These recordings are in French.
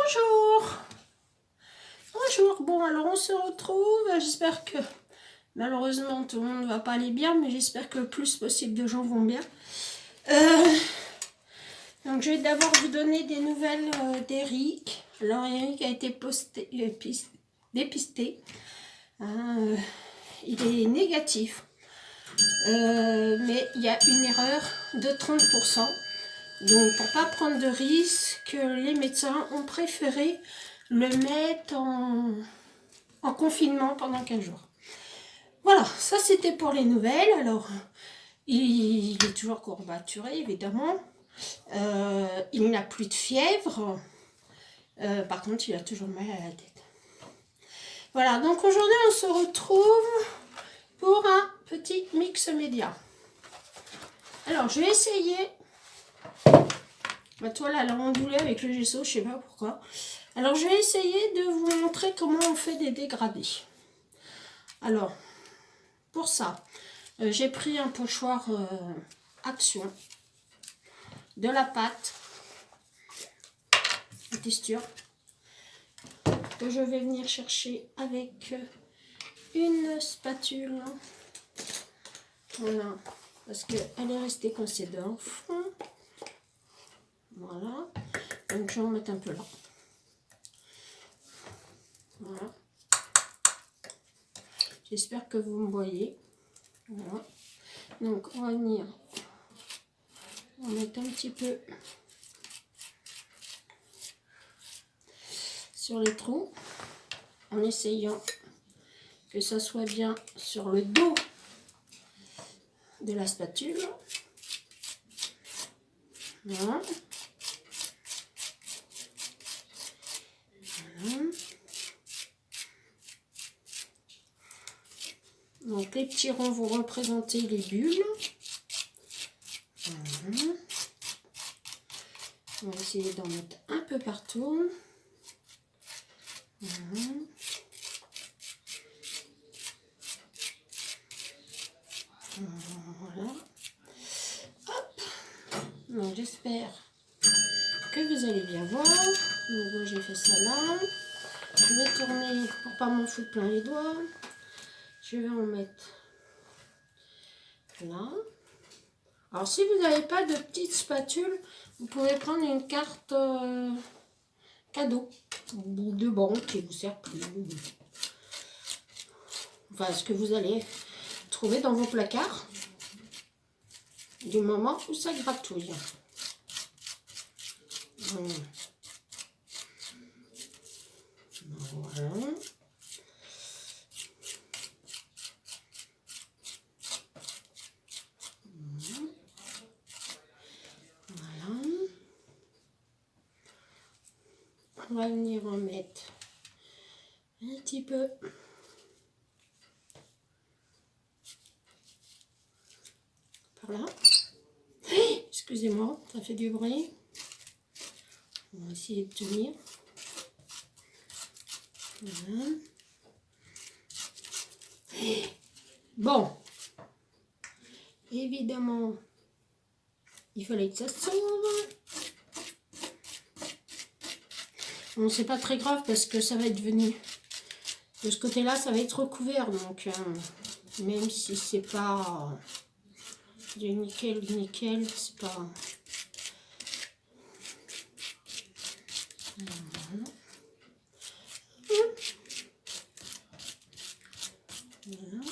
Bonjour. Bonjour. Bon, alors on se retrouve. J'espère que malheureusement tout le monde ne va pas aller bien, mais j'espère que le plus possible de gens vont bien. Donc je vais d'abord vous donner des nouvelles d'Eric. Alors Eric a été dépisté. Il est négatif. Mais il y a une erreur de 30%. Donc pour ne pas prendre de risque, les médecins ont préféré le mettre en confinement pendant 15 jours. Voilà, ça c'était pour les nouvelles. Alors, il est toujours courbaturé, évidemment. Il n'a plus de fièvre. Par contre, il a toujours mal à la tête. Voilà, donc aujourd'hui, on se retrouve pour un petit mix média. Alors, je vais essayer... Ma toile, elle a ondulé avec le gesso, je ne sais pas pourquoi. Alors, je vais essayer de vous montrer comment on fait des dégradés. Alors, pour ça, j'ai pris un pochoir Action, de la pâte, la texture, que je vais venir chercher avec une spatule. Voilà, parce qu'elle est restée coincée dans le fond. Voilà, donc je vais en mettre un peu là. Voilà. J'espère que vous me voyez. Voilà. Donc on va venir en mettre un petit peu sur les trous en essayant que ça soit bien sur le dos de la spatule. Voilà. Voilà. Donc les petits ronds vont représenter les bulles. Voilà. On va essayer d'en mettre un peu partout. Voilà. Voilà. Hop. Donc j'espère que vous allez bien voir. Donc j'ai fait ça là. Je vais tourner pour pas m'en foutre plein les doigts. Je vais en mettre là. Alors si vous n'avez pas de petite spatule, vous pouvez prendre une carte cadeau ou de banque qui vous sert plus. Enfin, ce que vous allez trouver dans vos placards du moment où ça gratouille. Voilà. Voilà. On va venir en mettre un petit peu par là. Excusez-moi, ça fait du bruit. On va essayer de tenir. Voilà. Bon, évidemment, il fallait que ça s'ouvre. Bon, c'est pas très grave parce que ça va être venu. De ce côté-là, ça va être recouvert. Donc, même si c'est pas du nickel, c'est pas... Voilà. Voilà.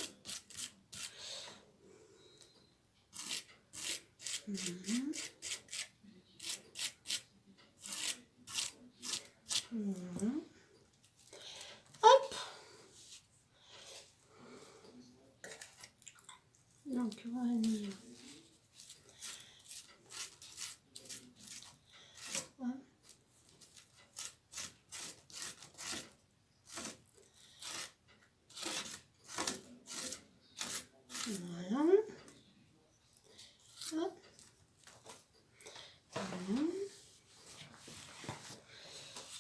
Voilà. Hop. Donc on va venir. Voilà. Hop. Voilà.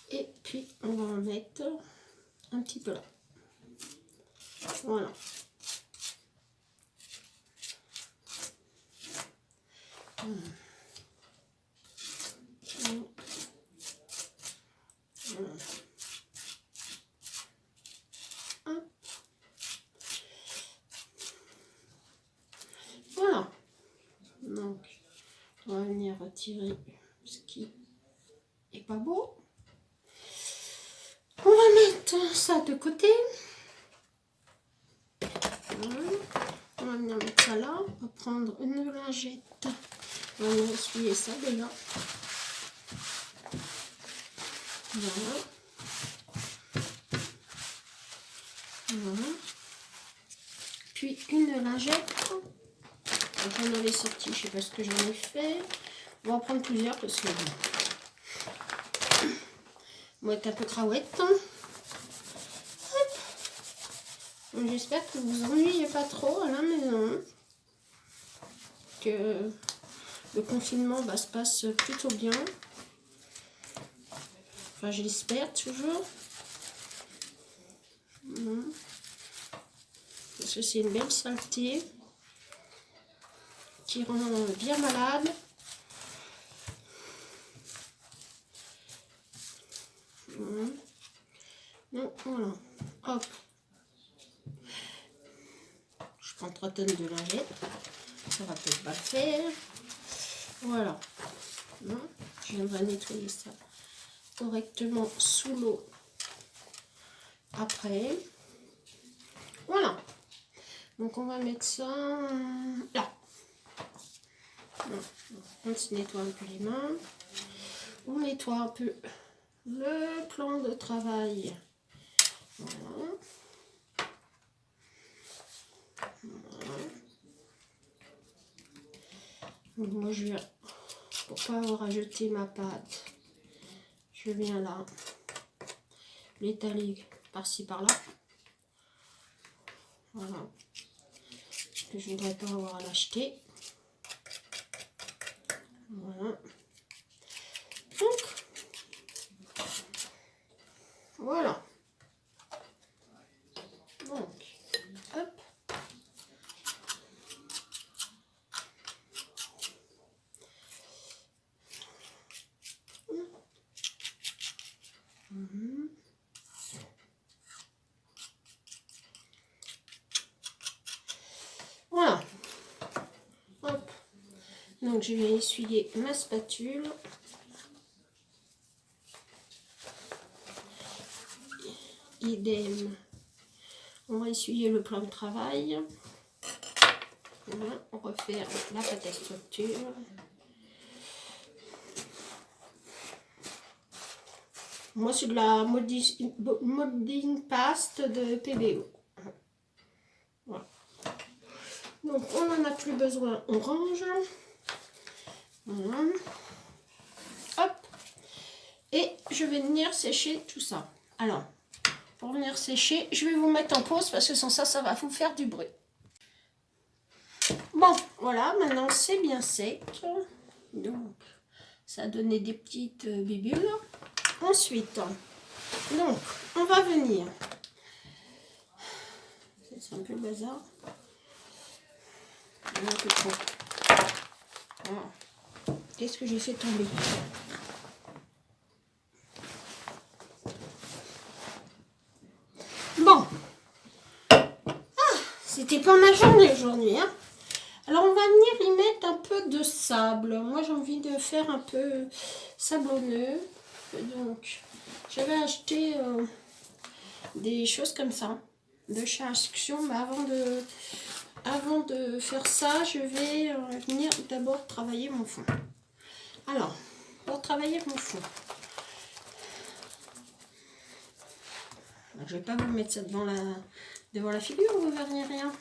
Et puis on va en mettre un petit peu là. Voilà. Voilà. Hop. Voilà. Donc, on va venir retirer ce qui est pas beau. On va mettre ça de côté. Voilà. On va venir mettre ça là. On va prendre une lingette. On va venir essuyer ça déjà. Voilà. Voilà. Puis une lingette. J'en avais sorti, je sais pas ce que j'en ai fait. On va en prendre plusieurs parce que on va être un peu craouette. J'espère que vous vous ennuyez pas trop à la maison. Que le confinement se passe plutôt bien. Enfin, je l'espère toujours. Parce que c'est une belle saleté qui rend bien malade. Donc voilà. Hop. Je prends 3 tonnes de lingettes. Ça va peut-être pas le faire. Voilà. Je viendrai nettoyer ça correctement sous l'eau après. Voilà. Donc on va mettre ça là. On se nettoie un peu les mains. On nettoie un peu le plan de travail. Voilà. Voilà. Donc moi je viens, pour pas avoir à jeter ma pâte, je viens là l'étaler par-ci par-là. Voilà. Parce que je ne voudrais pas avoir à l'acheter. Voilà. Donc, voilà. Donc, hop. Voilà. Hop. Donc, je vais essuyer ma spatule. Idem. On va essuyer le plan de travail. Voilà. On refaire la pâte à structure. Moi, c'est de la molding paste de PBO. Voilà. Donc, on n'en a plus besoin. On range. Voilà. Hop. Et je vais venir sécher tout ça. Alors, pour venir sécher, je vais vous mettre en pause parce que sans ça, ça va vous faire du bruit. Bon, voilà. Maintenant, c'est bien sec. Donc, ça a donné des petites bibules. Ensuite, donc, on va venir. C'est un peu le bazar. Un peu trop. Voilà. Qu'est-ce que j'ai fait tomber? Bon. C'était pas ma journée aujourd'hui. Hein. Alors, on va venir y mettre un peu de sable. Moi, j'ai envie de faire un peu sablonneux. Donc, j'avais acheté des choses comme ça de chez Action. Mais avant de faire ça, je vais venir d'abord travailler mon fond. Alors, pour travailler mon fond, je vais pas vous mettre ça devant la figure, vous ne verrez rien.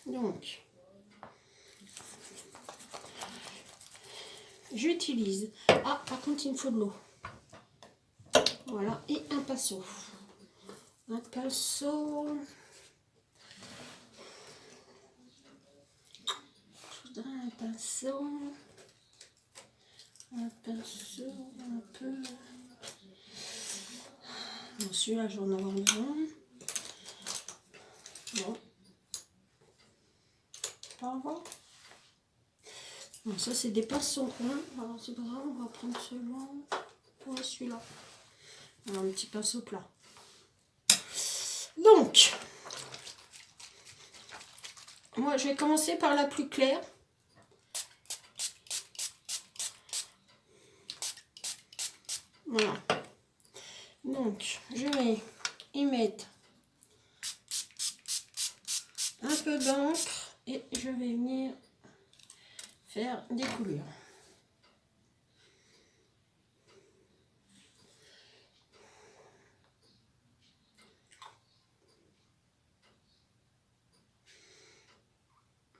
Donc, j'utilise... Ah, par contre, il me faut de l'eau. Voilà, et un pinceau. Un pinceau... Je voudrais un pinceau... Un peu... Bon, celui-là, je vais en avoir besoin. Bon. Pas avoir. Bon, ça, c'est des pinceaux ronds. Alors, c'est pas grave, on va prendre celui-là pour essuyer. celui-là. Un petit pinceau plat. Donc, moi je vais commencer par la plus claire. Voilà. Donc, je vais y mettre un peu d'encre et je vais venir faire des couleurs.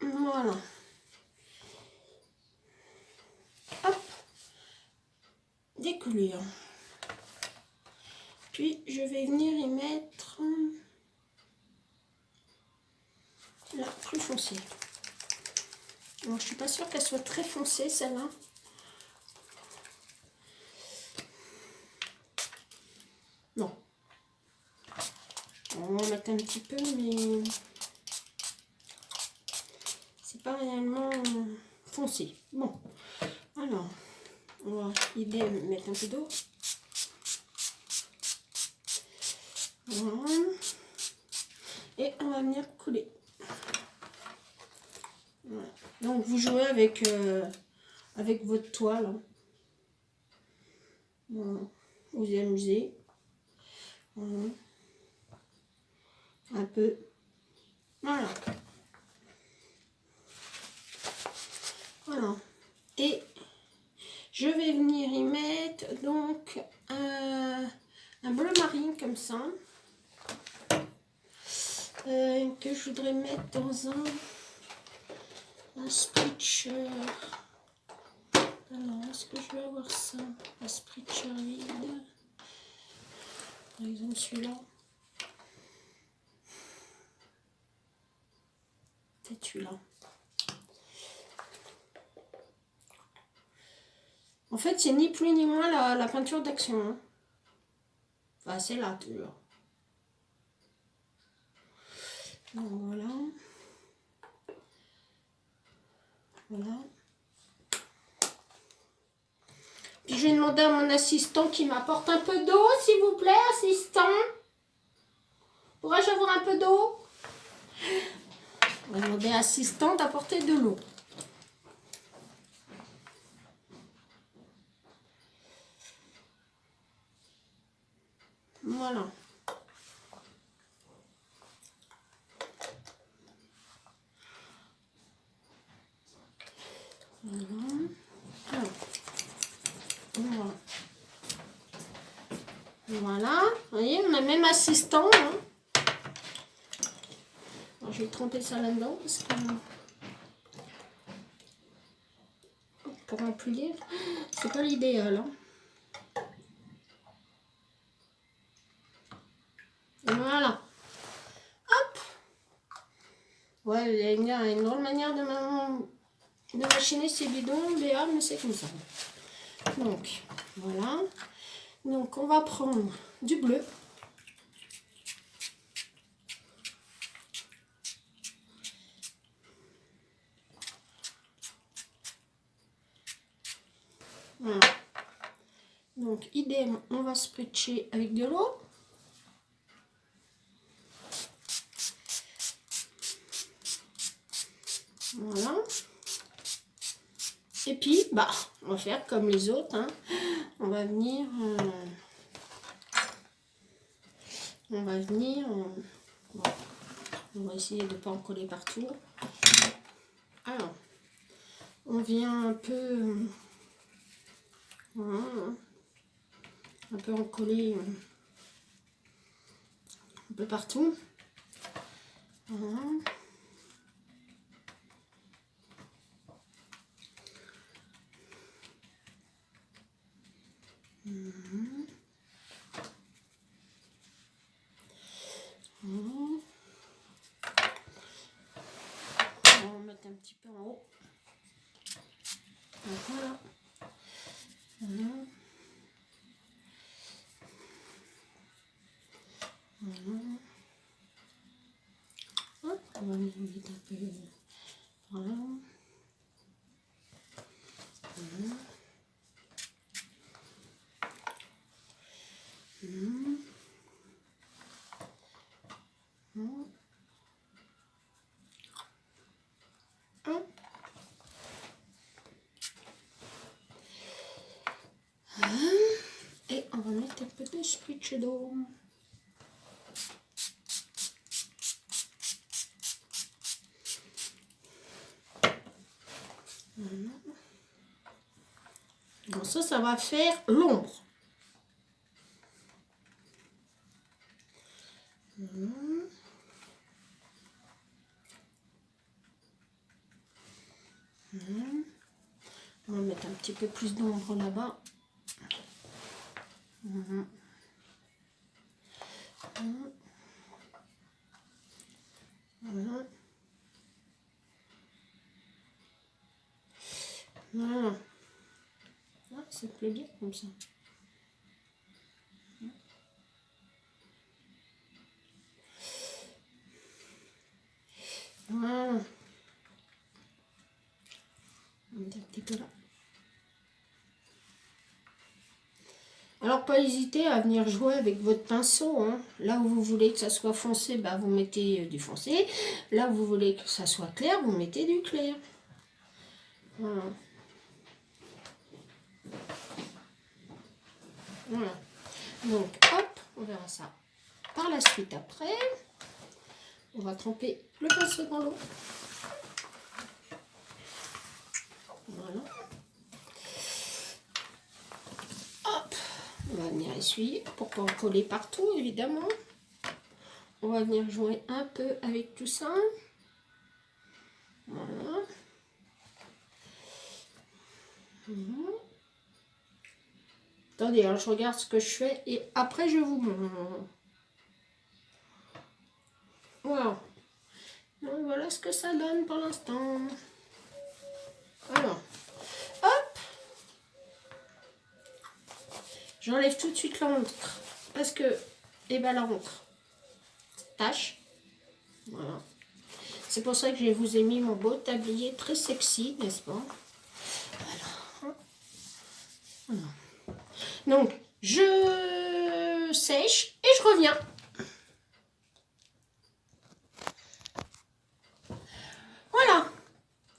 Voilà. Hop. Des couleurs. Puis je vais venir y mettre la plus foncée. Alors, je suis pas sûre qu'elle soit très foncée celle-là. Non. On va mettre un petit peu, mais c'est pas réellement foncé. Bon, alors on va mettre un peu d'eau. Voilà. Et on va venir couler. Voilà. Donc vous jouez avec votre toile. Hein. Voilà. Vous amusez. Voilà. Un peu. Voilà. Voilà. Et je vais venir y mettre donc un bleu marine comme ça. Que je voudrais mettre dans un spritcher. Alors, est-ce que je vais avoir ça? Un spritcher vide. Par exemple, celui-là. Peut-être celui-là. En fait, c'est ni plus ni moins la peinture d'action. Hein. Enfin, c'est là, toujours. Donc, voilà. Voilà. Puis, je vais demander à mon assistant qui m'apporte un peu d'eau, s'il vous plaît, assistant. Pourrais-je avoir un peu d'eau? On va demander à l'assistant d'apporter de l'eau. Voilà. Voilà. Alors, voilà. Vous voyez, on a même assistant. Hein. Alors, je vais tremper ça là-dedans parce que pour remplir, c'est pas l'idéal. Hein. Voilà. Hop. Ouais, il y a une drôle manière de machiner ces bidons, mais c'est comme ça. Donc, voilà. Donc, on va prendre du bleu. Voilà. Donc, idem, on va spritcher avec de l'eau. Voilà. Et puis, bah, on va faire comme les autres. Hein. On va venir... bon, on va essayer de ne pas en coller partout. Alors, on vient un peu... voilà, un peu en coller un peu partout. Voilà. On va mettre un petit peu en haut. Voilà. Voilà. Voilà. Hop, on va mettre un peu. Voilà. Voilà. Et on va mettre un peu de spritz d'eau. Bon, ça va faire l'ombre. On va mettre un petit peu plus d'ombre là-bas. Voilà. Voilà. Ah, ça me plaît bien comme ça. Voilà. On met un petit peu là. Alors, pas hésiter à venir jouer avec votre pinceau. Hein. Là où vous voulez que ça soit foncé, bah, vous mettez du foncé. Là où vous voulez que ça soit clair, vous mettez du clair. Voilà. Voilà. Donc, hop, on verra ça par la suite après. On va tremper le pinceau dans l'eau. Voilà. Hop, on va venir essuyer pour pas en coller partout, évidemment. On va venir jouer un peu avec tout ça. Voilà. Attendez, hein, je regarde ce que je fais et après je vous montre. Voilà. Donc voilà ce que ça donne pour l'instant. Alors, hop. J'enlève tout de suite l'encre parce que, eh ben, l'encre tâche. Voilà. C'est pour ça que je vous ai mis mon beau tablier très sexy, n'est-ce pas? Voilà. Voilà. Donc, je sèche et je reviens. Voilà.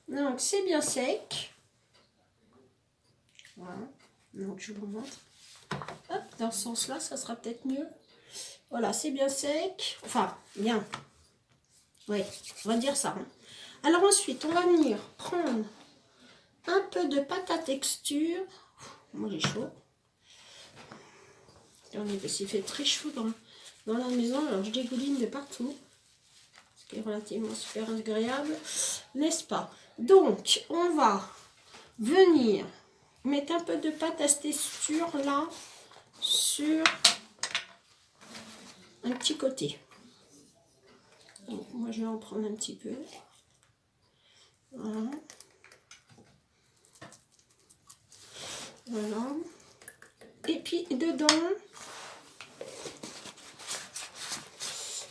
Donc, c'est bien sec. Voilà. Donc, je vous montre. Hop, dans ce sens-là, ça sera peut-être mieux. Voilà, c'est bien sec. Enfin, bien. Oui, on va dire ça. Hein. Alors ensuite, on va venir prendre un peu de pâte à texture. Moi, j'ai chaud. Attendez, parce qu'il fait très chaud dans la maison. Alors, je dégouline de partout. Ce qui est relativement super agréable. N'est-ce pas? Donc, on va venir mettre un peu de pâte à texture là sur un petit côté. Donc, moi, je vais en prendre un petit peu. Voilà. Voilà. Et puis, dedans,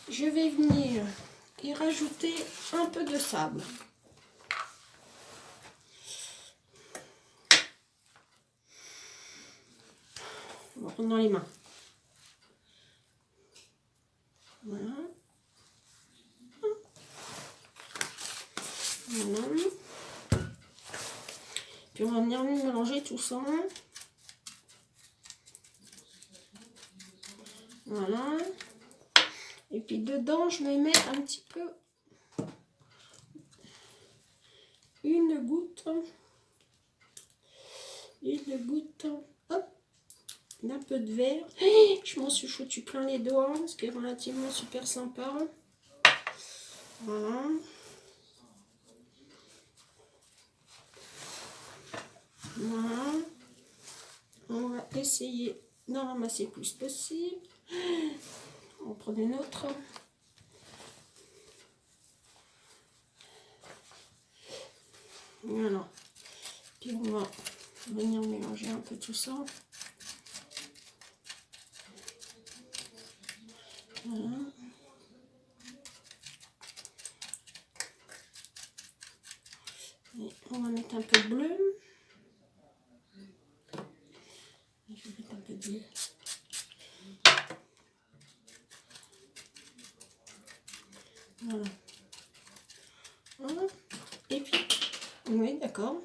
je vais venir y rajouter un peu de sable. On va prendre dans les mains. Voilà. Voilà. Puis on va venir mélanger tout ça. Voilà. Et puis dedans, je vais mettre un petit peu une goutte, hop, d'un peu de verre. Je m'en suis foutu plein les doigts, ce qui est relativement super sympa. Voilà. Voilà. On va essayer d'en ramasser le plus possible. On prend une autre. Voilà. Puis on va venir mélanger un peu tout ça. Voilà. Et on va mettre un peu de bleu. Je vais mettre un peu de bleu. Voilà. Voilà. Et puis, oui, d'accord.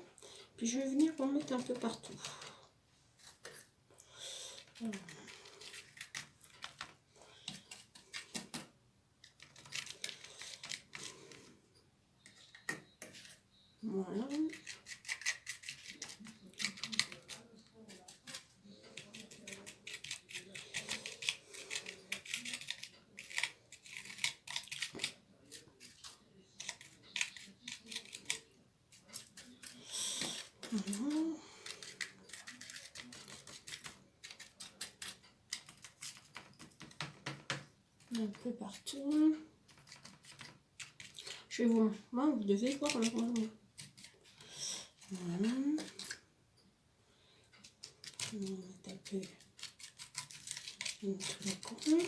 Puis je vais venir en mettre un peu partout. Voilà. Voilà. Un peu partout. Je vais vous... vous devez voir normalement. Voilà. On va mettre un peu dans tous les coins.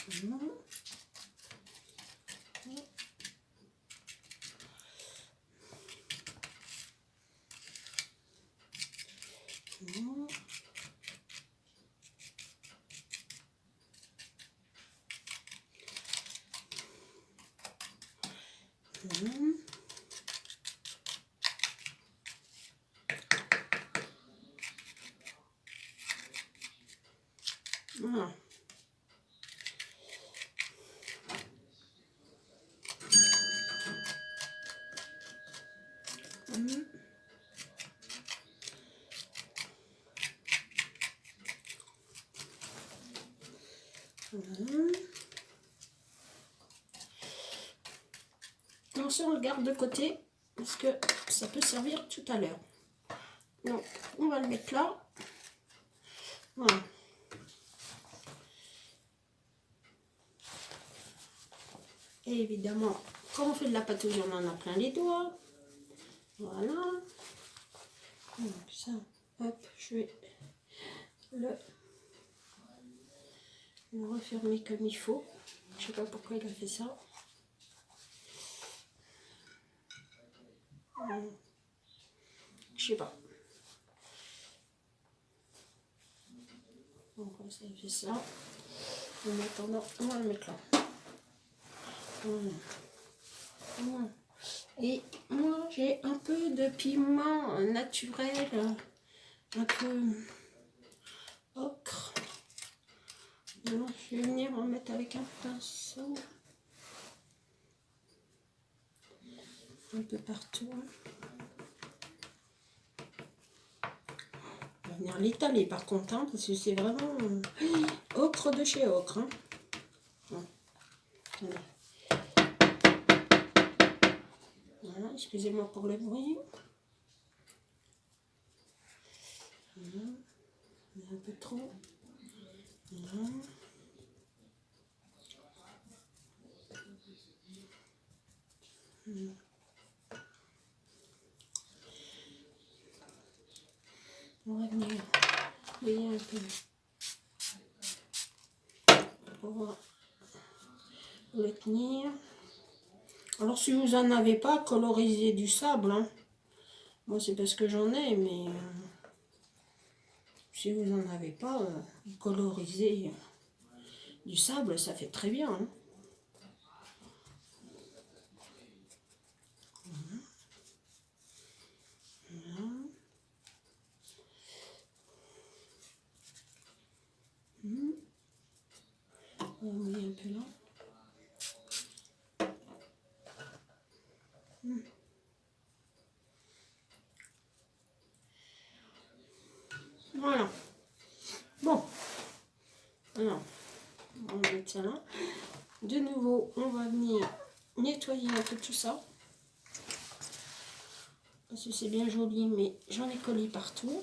Voilà. Voilà. Voilà. Non, ça on le garde de côté parce que ça peut servir tout à l'heure. Donc on va le mettre là. Voilà. Et évidemment, quand on fait de la patouille, on en a plein les doigts. Voilà. Donc ça, hop, je vais le refermer comme il faut. Je sais pas pourquoi il a fait ça. Je sais pas. Donc ça fait ça. En attendant, on va le mettre là. Voilà. Voilà. Et moi j'ai un peu de piment naturel, un peu ocre. Alors, je vais venir en mettre avec un pinceau. Un peu partout. On va venir l'étaler par contre, hein, parce que c'est vraiment ocre de chez ocre. Hein. Voilà. Voilà, excusez-moi pour le bruit. Voilà. Un peu trop. Voilà. On va venir payer un peu pour le tenir. Alors si vous en avez pas, colorisez du sable. Hein. Moi c'est parce que j'en ai, mais si vous en avez pas, colorisez du sable, ça fait très bien. Hein. On va mouiller un peu là. Voilà. Bon. Alors, on va mettre ça là. De nouveau, on va venir nettoyer un peu tout ça. Parce que c'est bien joli, mais j'en ai collé partout.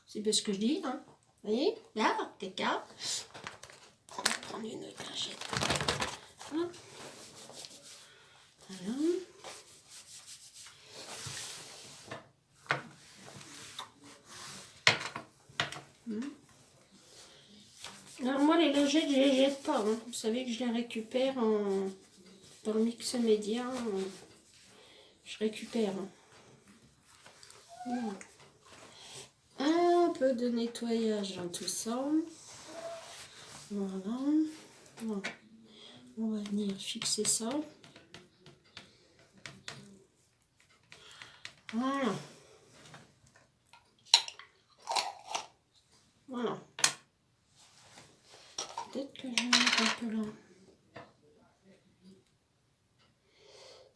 C'est bien ce que je dis, hein. Vous voyez, là, caca. On va prendre une autre lingette. Voilà. Alors moi, les lingettes, je les jette pas. Hein. Vous savez que je les récupère dans le mix média. Je récupère. Hein. Voilà. Un peu de nettoyage dans tout ça. Voilà. Voilà. On va venir fixer ça. Voilà. Voilà. Peut-être que je vais mettre un peu là.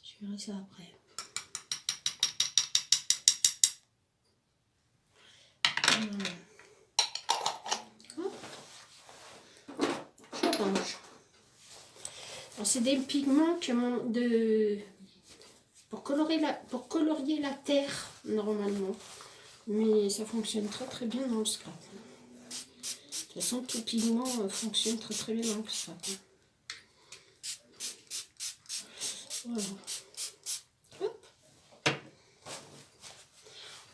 Je verrai ça après. Voilà. Je range. C'est des pigments pour colorier la terre normalement. Mais ça fonctionne très très bien dans le scrap. De toute façon, tout pigment fonctionne très très bien dans le scrap. Voilà. Hop.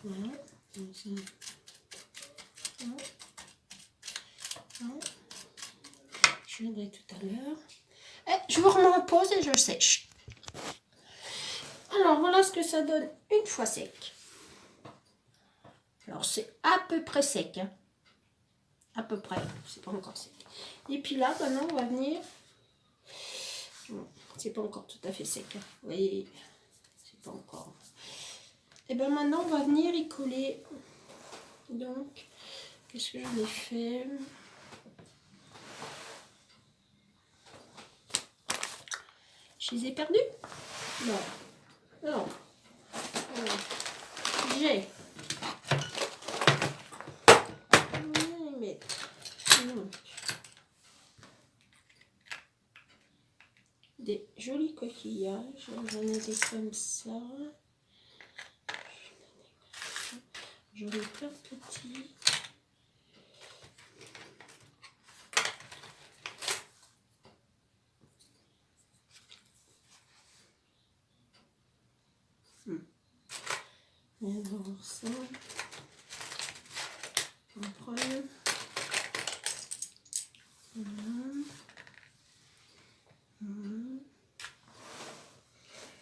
Voilà. Je viendrai tout à l'heure. Je vous remets en pause et je sèche. Alors voilà ce que ça donne une fois sec. Alors c'est à peu près sec. Hein. À peu près, c'est pas encore sec. Et puis là, maintenant on va venir. C'est pas encore tout à fait sec. Hein. Vous voyez, c'est pas encore. Et bien maintenant on va venir y coller. Donc, qu'est-ce que j'en ai fait? Je les ai perdus? Non. Non. J'ai. Des jolis coquillages. J'en ai des comme ça. J'en ai plein de petits. Et alors ça. Après.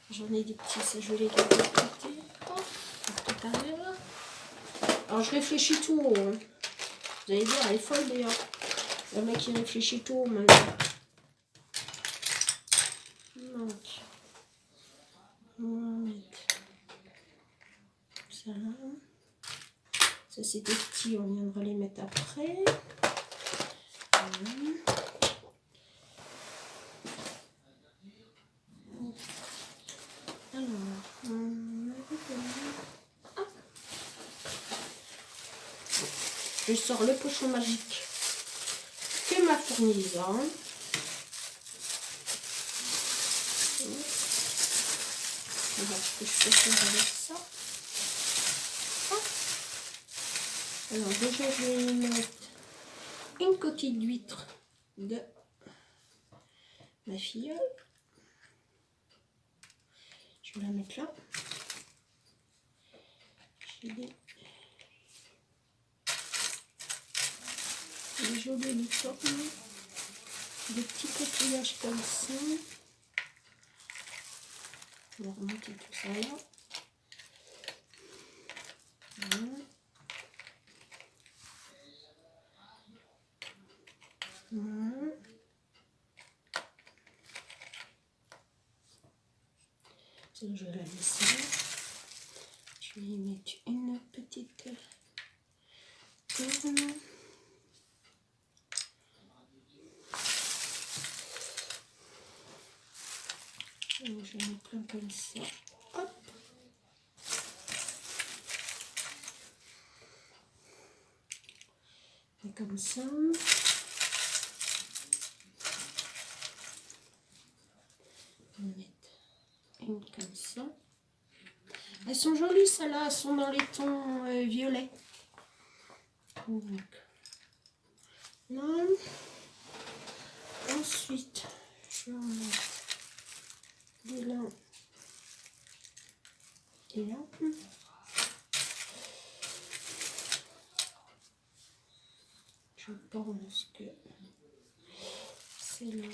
J'en ai des petits, ça je vais les garder de côté. Tout à l'heure. Alors je réfléchis tout haut. Hein. Vous allez dire, elle est folle d'ailleurs. Le mec qui réfléchit tout haut maintenant. Donc, on va mettre ça là. Ça c'est des petits, on viendra les mettre après. Voilà. Je sors le pochon magique que m'a fourni Lisa. Voilà ce que je peux faire avec ça. Alors déjà je vais y mettre une coquille d'huître de ma filleule. Je vais la mettre là. J'ai des jolies licornes, des petits coquillages comme ça. On va remonter tout ça là. Voilà. Voilà. Ça, je vais la laisser là. Je vais y mettre une petite tourne. Donc, je vais mettre plein comme ça. Hop. Et comme ça. On va mettre une comme ça. Elles sont jolies, celles-là. Elles sont dans les tons violets. Donc, là. Ensuite, je vais en mettre des là et là. Je pense que c'est là.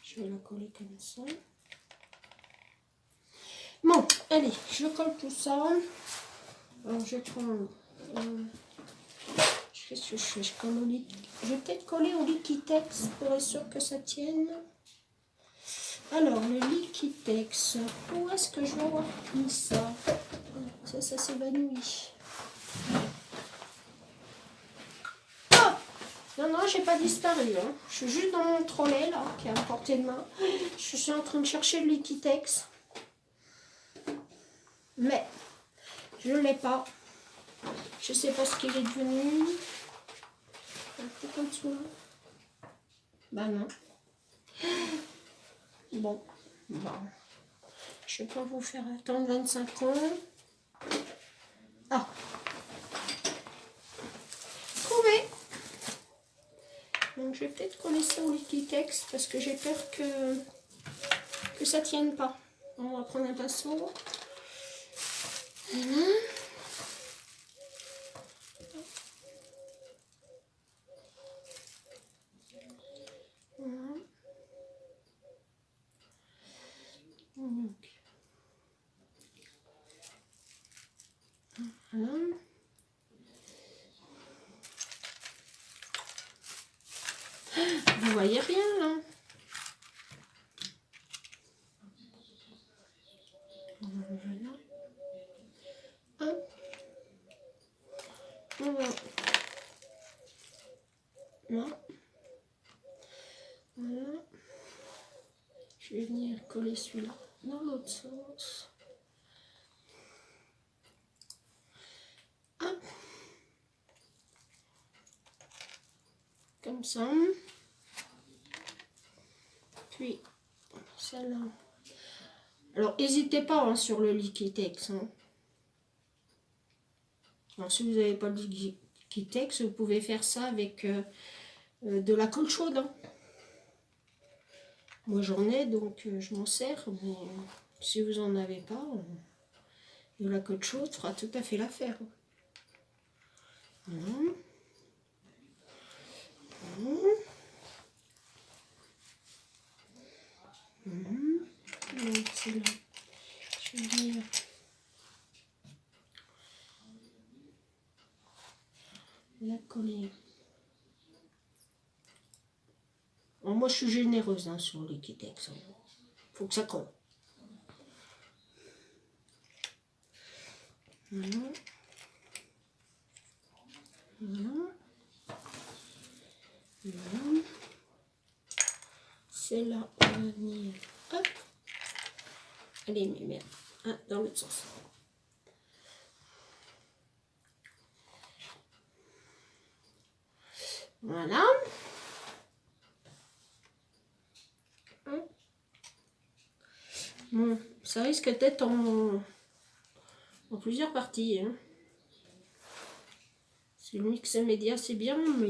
Je vais la coller comme ça. Bon, Allez, je colle tout ça. Alors, je prends... qu'est-ce que je fais? Je vais peut-être coller au Liquitex pour être sûr que ça tienne. Alors, le Liquitex, où est-ce que je vais avoir mis ça? Ça s'évanouit. Oh! Non, non, j'ai pas disparu. Hein. Je suis juste dans mon trolley, là, qui est à portée de main. Je suis en train de chercher le Liquitex. Mais, je ne l'ai pas. Je sais pas ce qu'il est devenu. Peut-être en dessous, là. Bah non. Bon. Je vais pas vous faire attendre 25 ans. Ah. Trouvé. Donc je vais peut-être coller ça au Liquitex parce que j'ai peur que ça tienne pas. On va prendre un pinceau. Voilà. Voilà. Donc. Voilà. Vous voyez rien là. Voilà. Hop. Voilà. Là. Voilà. Je vais venir coller celui-là dans l'autre sens. Hop. Comme ça. Puis, celle-là. Alors, n'hésitez pas hein, sur le Liquitex. Hein. Alors, si vous n'avez pas de Liquitex, vous pouvez faire ça avec de la colle chaude. Hein. Moi, j'en ai, donc je m'en sers. Mais si vous n'en avez pas, de la colle chaude fera tout à fait l'affaire. Voilà. Donc, c'est là. Je vais venir. La coller. Alors, moi, je suis généreuse hein, sur le Liquitex. Faut que ça colle. Voilà. Voilà. Voilà. C'est là, on va venir. Hop. Allez, mais merde. Ah, dans l'autre sens. Voilà. Bon, ça risque d'être en plusieurs parties. Hein. Le mix média, c'est bien, mais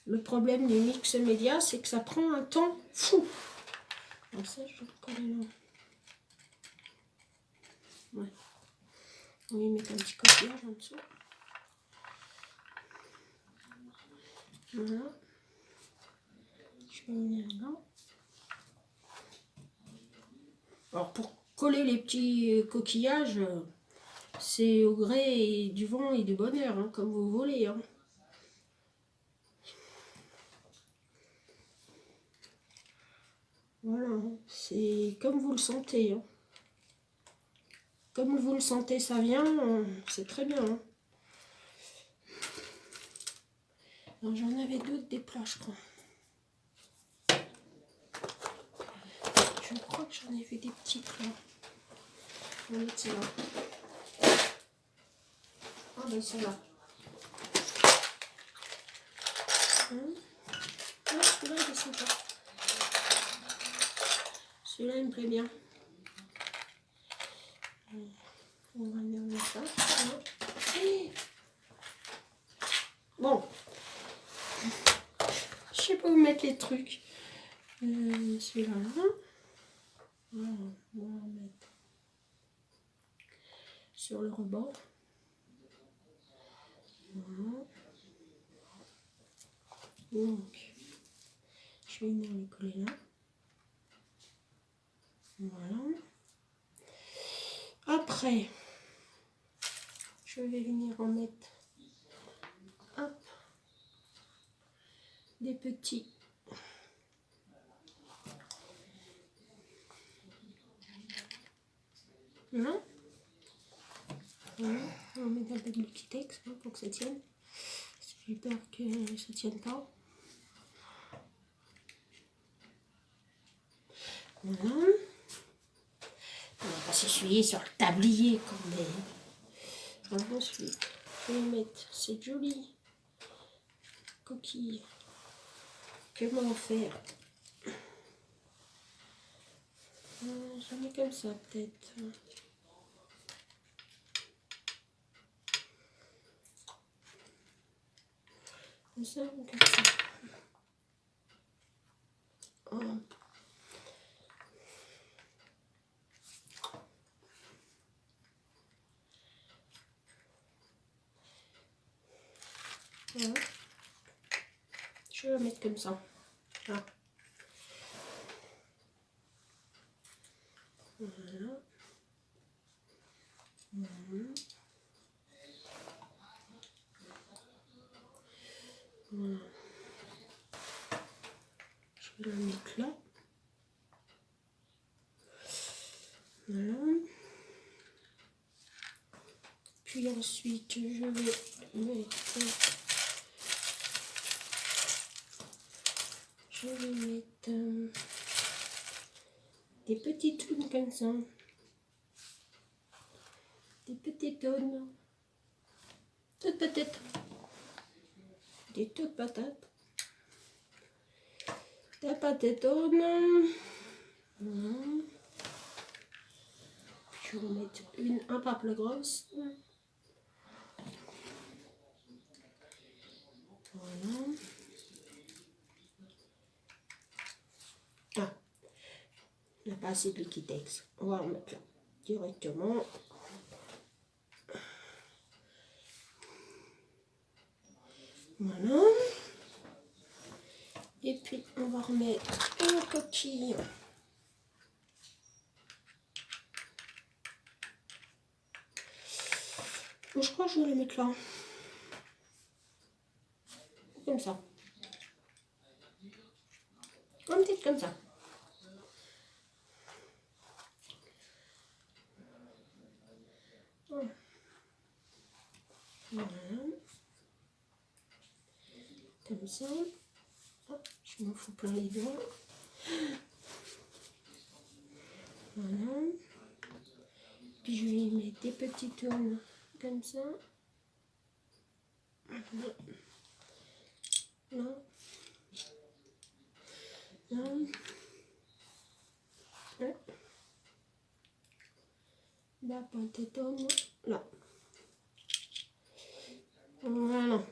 le problème du mix média, c'est que ça prend un temps fou. Alors ça, je vais le coller là. Ouais. On va y mettre un petit coquillage en dessous. Voilà. Je vais venir là. Alors pour coller les petits coquillages, c'est au gré du vent et du bonheur, hein, comme vous voulez. Hein. Voilà, c'est comme vous le sentez. Hein. Comme vous le sentez, ça vient, c'est très bien. Hein. J'en avais d'autres des plats, je crois. Je crois que j'en ai fait des petites là. On va mettre celle-là. Ah ben celle-là. Ah, celui-là, je sais pas. Celui-là, il me plaît bien. On va mettre ça. Bon. Je sais pas où mettre les trucs. Celui-là, là. Voilà, on va mettre sur le rebord. Voilà. Donc, je vais venir les coller là. Voilà. Après, je vais venir en mettre, hop, des petits. Non. Voilà, on va mettre un peu de Liquitex pour que ça tienne. J'ai peur que ça tienne pas. Voilà. On va pas s'essuyer sur le tablier quand même. Ensuite, je vais mettre cette jolie coquille. Comment faire? Je mets comme ça peut-être. Comme ça ou comme ça. Oh. Voilà. Je vais la mettre comme ça. Là. Voilà. Voilà. Voilà. Je vais la mettre là. Voilà. Puis ensuite, je vais mettre des petites tounes comme ça. Des petites tounes. Toutes patates. Des toutes patates. Des patates tounes. Voilà. Puis je vais en mettre une un peu plus grosse. Voilà. Ah, il n'y a pas assez de Liquitex. On va en mettre là directement. Voilà. Et puis on va remettre une coquille. Je crois que je vais les mettre là. Comme ça. Un petit comme ça. Voilà. Comme ça. Hop, je m'en fous plein les doigts. Voilà. Puis je vais mettre des petits tournes comme ça. Là. Là. Là. Là. La pointe tourne là. Voilà.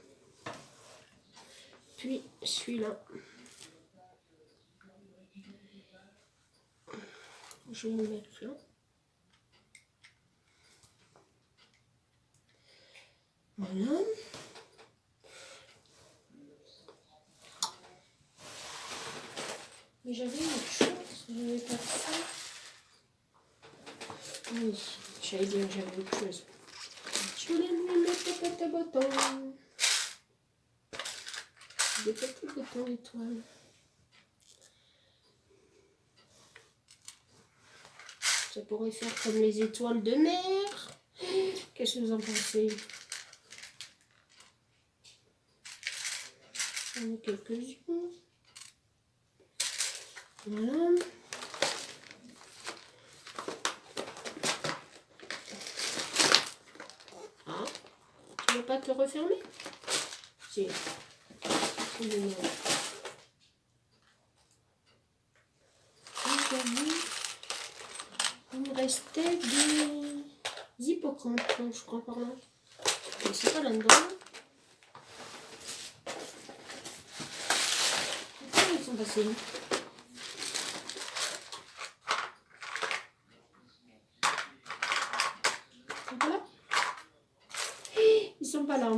Puis celui-là. Je vais le mettre là. Voilà. Mais j'avais autre chose, j'avais pas ça. Oui, j'allais dire que j'avais autre chose. Je voulais lui mettre des petits boutons. Des petits boutons étoiles. Ça pourrait faire comme les étoiles de mer. Qu'est-ce que vous en pensez? J'en ai quelques-unes. Voilà. Ah, tu ne veux pas te refermer? Si. C'est mignon. Il me restait des hippocampes, je crois, par là. Mais c'est pas là-dedans. Pourquoi ils sont passés? Ils sont pas là? Ils sont pas là.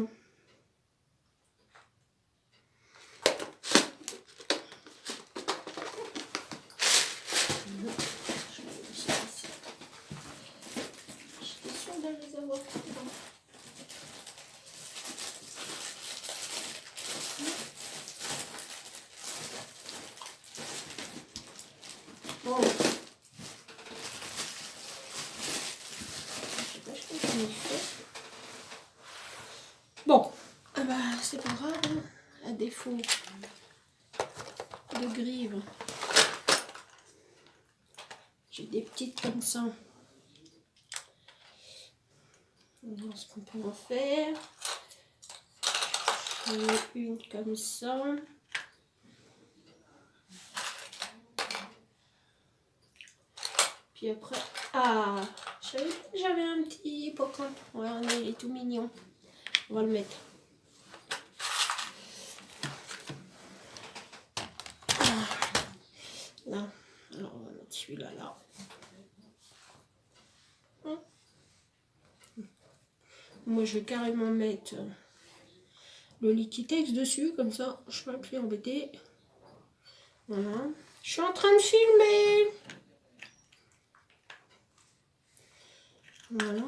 défaut de grives. J'ai des petites comme ça. Voilà ce qu'on peut en faire. J'en ai une comme ça. Puis après, ah, j'avais un petit hippocampe. Regardez, il est tout mignon. On va le mettre. Là, alors on va mettre celui-là là. Moi je vais carrément mettre le Liquitex dessus, comme ça je ne vais plus embêter. Voilà. Je suis en train de filmer. Voilà.